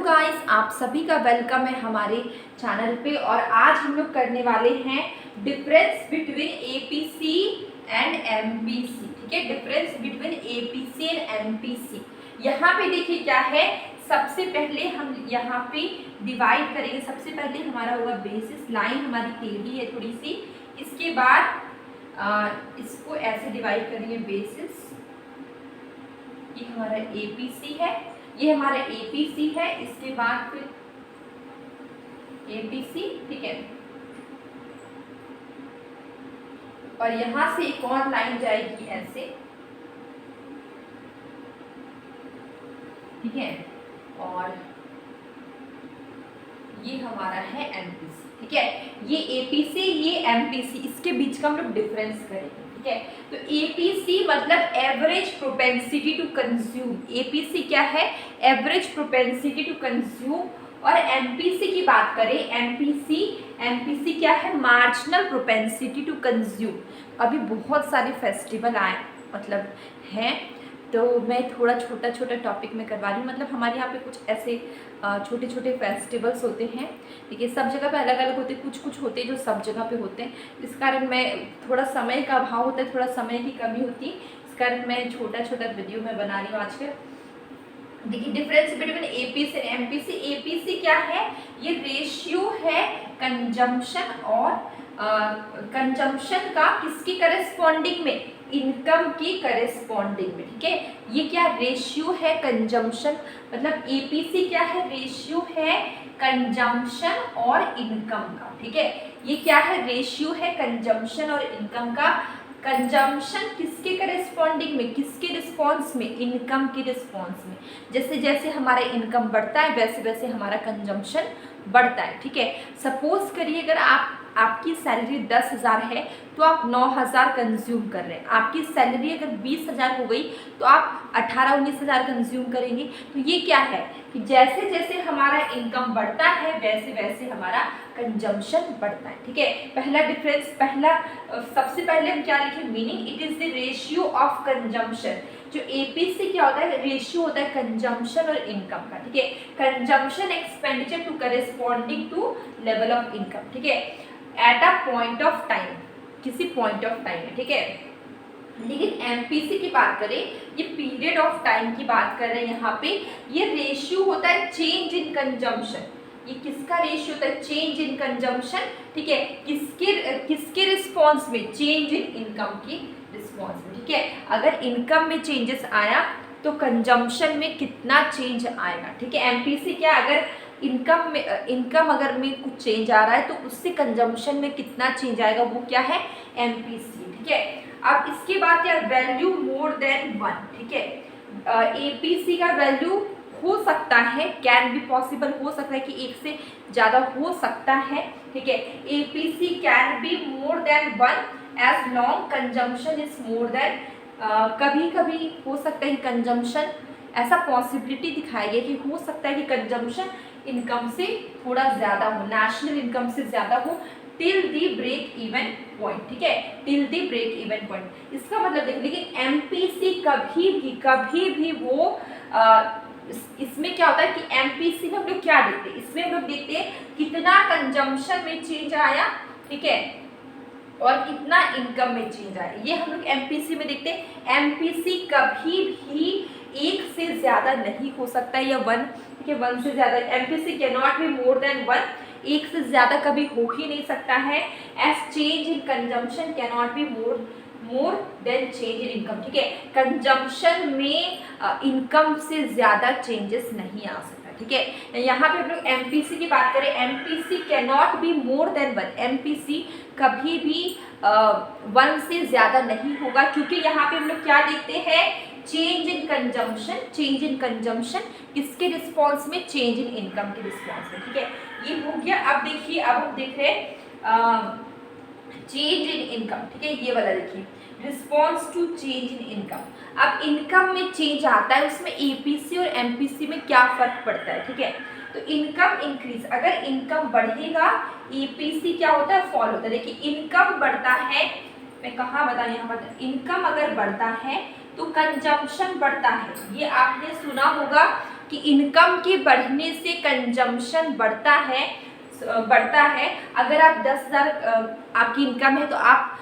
Guys, आप सभी का वेलकम है हमारे चैनल पे। और आज हम लोग करने वाले हैं difference between APC and MPC. ठीक है, difference between APC and MPC. यहाँ पे देखिए क्या है, सबसे पहले हम यहाँ पे डिवाइड करेंगे। सबसे पहले हमारा होगा बेसिस, लाइन हमारी टेढ़ी है थोड़ी सी। इसके बाद इसको ऐसे डिवाइड करेंगे बेसिस। ये हमारा एपीसी है, ये हमारा एपीसी है। इसके बाद फिर एपीसी, ठीक है। और यहां से एक और लाइन जाएगी ऐसे, ठीक है। और ये हमारा है एमपीसी, ठीक है। ये एपीसी, ये एमपीसी, इसके बीच का हम लोग डिफरेंस करेंगे, ठीक है। तो एपीसी मतलब average propensity to consume. APC क्या है? Average propensity to consume. और एमपीसी की बात करें, एमपीसी क्या है? Marginal propensity to consume. अभी बहुत सारे फेस्टिवल आए मतलब हैं, तो मैं थोड़ा छोटा टॉपिक में करवा रही हूँ। मतलब हमारे यहाँ पे कुछ ऐसे छोटे छोटे फेस्टिवल्स होते हैं, ठीक है। सब जगह पे अलग अलग होते हैं, कुछ होते हैं जो सब जगह पे होते हैं। इस कारण मैं थोड़ा समय का अभाव होता है, थोड़ा समय की कमी होती है, इस कारण मैं छोटा वीडियो में बना रही हूँ आज के। देखिए difference between APC and MPC. APC क्या है? ये रेशियो है कंजम्पशन और कंजम्पशन का किसकी करेस्पॉन्डिंग में? इनकम की करेस्पॉन्डिंग में, ठीक है। ये क्या रेशियो है? कंजम्पशन। मतलब एपीसी क्या है? रेशियो है कंजम्पशन और इनकम का, ठीक है। ये क्या है? रेशियो है कंजम्पशन और इनकम का। कंजम्पशन किसके करेस्पॉन्डिंग में? किसके रिस्पॉन्स में? इनकम के रिस्पॉन्स में। जैसे जैसे हमारा इनकम बढ़ता है वैसे वैसे हमारा कंजम्पशन बढ़ता है, ठीक है। सपोज करिए अगर आपकी सैलरी 10,000 है तो आप 9,000 कंज्यूम कर रहे हैं। आपकी सैलरी अगर 20,000 हो गई तो आप 18-19,000 कंज्यूम करेंगे। तो ये क्या है कि जैसे जैसे हमारा इनकम बढ़ता है वैसे वैसे हमारा कंजम्पशन बढ़ता है, ठीक है। पहला डिफरेंस, सबसे पहले हम क्या लिखें? Meaning. It is the ratio of consumption. जो एपीसी क्या होता है? रेशियो होता है कंजम्पशन और इनकम का, ठीक है। Consumption expenditure to corresponding to level of income, ठीक है, at a point of time, किसी पॉइंट ऑफ टाइम में, ठीक है। लेकिन एमपीसी की बात करें, ये पीरियड ऑफ टाइम की बात कर रहे हैं यहाँ पे। ये रेशियो होता है चेंज इन कंजम्पशन। ये किसका रेशियो होता है? चेंज इन कंजम्पशन, ठीक है। किसके रिस्पॉन्स में? चेंज इन इनकम की रिस्पॉन्स में, ठीक है। अगर इनकम में चेंजेस आया तो कंजम्पशन में कितना चेंज आएगा, ठीक है। एमपीसी क्या? अगर इनकम अगर में कुछ चेंज आ रहा है तो उससे कंजम्पशन में कितना चेंज आएगा, वो क्या है? एमपीसी, ठीक है। अब इसके बाद क्या? वैल्यू मोर देन 1, ठीक है। एपीसी का वैल्यू हो सकता है, कैन बी पॉसिबल, हो सकता है कि एक से ज़्यादा हो सकता है, ठीक है। APC can be more than 1 as long consumption is more than. कभी कभी हो सकता है कि कंजम्पशन, ऐसा पॉसिबिलिटी दिखाई गई कि हो सकता है कि कंजम्पशन इनकम से थोड़ा ज़्यादा हो, नेशनल इनकम से ज़्यादा हो, till the break even point, ठीक है, till the break even point. इसका मतलब देखिए, लेकिन एमपीसी कभी भी वो इसमें क्या होता है कि एमपीसी में हम लोग क्या देखते हैं? इसमें हम लोग देखते हैं कितना कंजम्पशन में चेंज आया, ठीक है, और कितना इनकम में चेंज आया। ये हम लोग एमपीसी में देखते हैं। एमपीसी कभी भी एक से ज्यादा नहीं हो सकता है, या 1, ठीक है, 1 से ज्यादा। MPC can not be more than 1, एक से ज्यादा कभी हो ही नहीं सकता है। As change in consumption can not be more than change in income, ठीक है। कंजम्पशन में इनकम से ज्यादा चेंजेस नहीं आ सकता, ठीक है। यहाँ पे हम लोग एमपीसी की बात करें, MPC can not be more than 1। MPC कभी भी 1 से ज्यादा नहीं होगा, क्योंकि यहाँ पे हम लोग क्या देखते हैं? Change in consumption. Change in consumption किसके रिस्पॉन्स में? चेंज इन इनकम के रिस्पॉन्स में, ठीक है। ये हो गया। अब देखिए, अब हम देख रहे हैं चेंज इन इनकम, ठीक है। ये वाला देखिए, response to change in income. अब इनकम में चेंज आता है, उसमें एपीसी और एमपीसी में क्या फर्क पड़ता है, ठीक है। तो इनकम इंक्रीज, अगर इनकम बढ़ेगा एपीसी क्या होता है? फॉल होता है। देखिए इनकम बढ़ता है, मैं कहाँ बताऊँ, यहाँ पर इनकम अगर बढ़ता है तो कंजम्पशन बढ़ता है। ये आपने सुना होगा कि इनकम के बढ़ने से कंजम्पशन बढ़ता है। अगर आप 10,000 आपकी इनकम है तो आप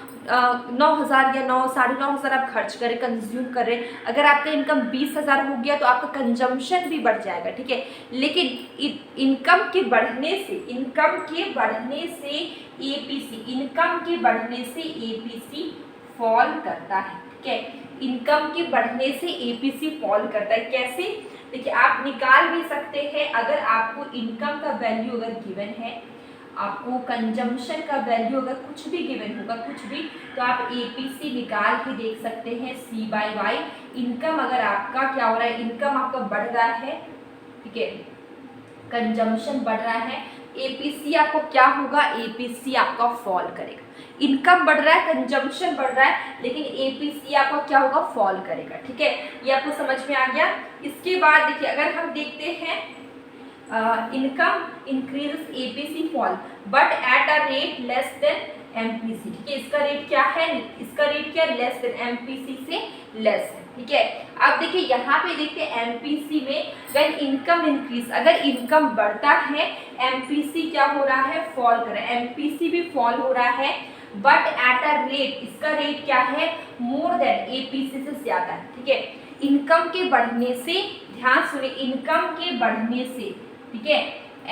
9,000 या 9,500 आप खर्च करें, कंज्यूम करें। अगर आपका इनकम 20,000 हो गया तो आपका कंजम्पशन भी बढ़ जाएगा, ठीक है। लेकिन इनकम के बढ़ने से एपीसी फॉल करता है, ठीक है। इनकम के बढ़ने से एपीसी फॉल करता है। कैसे? देखिए, आप निकाल भी सकते हैं। अगर आपको इनकम का वैल्यू अगर गिवन है, आपको कंजम्पशन का वैल्यू अगर कुछ भी गिवन होगा, कुछ भी, तो आप एपीसी निकाल के देख सकते हैं C/Y। इनकम अगर आपका क्या हो रहा है, इनकम आपका बढ़ रहा है, ठीक है, कंजम्पशन बढ़ रहा है, एपीसी आपको क्या होगा, एपीसी आपका फॉल करेगा। इनकम बढ़ रहा है, कंजम्पशन बढ़ रहा है, लेकिन एपीसी आपका क्या होगा, फॉल करेगा, ठीक है। ये आपको समझ में आ गया। इसके बाद देखिए, अगर हम देखते हैं income increase APC fall but at a rate less than MPC, ठीक है। इसका रेट क्या है, लेस देन एमपीसी से लेस है, ठीक है। अब देखिए यहाँ पे देखते हैं एमपीसी में व्हेन इनकम इंक्रीज, अगर इनकम बढ़ता है एमपीसी क्या हो रहा है, फॉल कर रहा है। एमपीसी भी फॉल हो रहा है बट एट अ रेट, इसका रेट क्या है, मोर देन एपीसी से ज्यादा है, ठीक है। इनकम के बढ़ने से, ध्यान सुनिए, इनकम के बढ़ने से, ठीक है,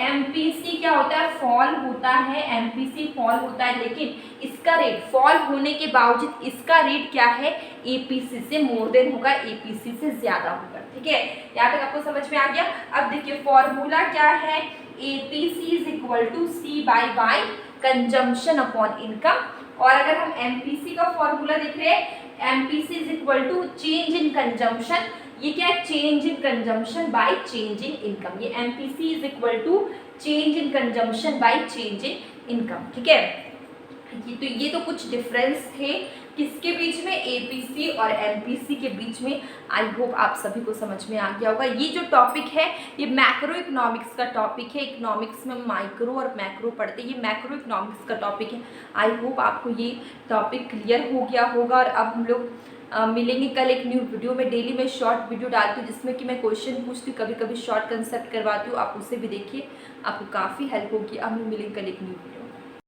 एमपीसी क्या होता है, फॉल होता है, एमपीसी फॉल होता है, लेकिन इसका रेट फॉल होने के बावजूद इसका रेट क्या है, एपीसी से मोर देन होगा, एपीसी से ज्यादा होगा, ठीक है। यहाँ तक आपको समझ में आ गया। अब देखिए फॉर्मूला क्या है, APC is equal to C/Y consumption upon income. और अगर हम एमपीसी का फॉर्मूला देख रहे हैं, MPC is equal to change in consumption, ये क्या है, change in consumption by change in income. ये MPC is equal to change in consumption by change in income, ठीक है। ये तो कुछ डिफरेंस थे किसके बीच में, एपीसी और एमपीसी के बीच में। आई होप आप सभी को समझ में आ गया होगा। ये जो टॉपिक है ये मैक्रो इकोनॉमिक्स का टॉपिक है। इकोनॉमिक्स में माइक्रो और मैक्रो पढ़ते हैं, ये मैक्रो इकोनॉमिक्स का टॉपिक है। आई होप आपको ये टॉपिक क्लियर हो गया होगा। और अब हम लोग मिलेंगे कल एक न्यू वीडियो में। डेली मैं शॉर्ट वीडियो डालती हूँ जिसमें कि मैं क्वेश्चन पूछती हूँ, कभी कभी शॉर्ट कंसेप्ट करवाती हूँ, आप उसे भी देखिए, आपको काफ़ी हेल्प होगी। अब हम मिलेंगे कल एक न्यू वीडियो।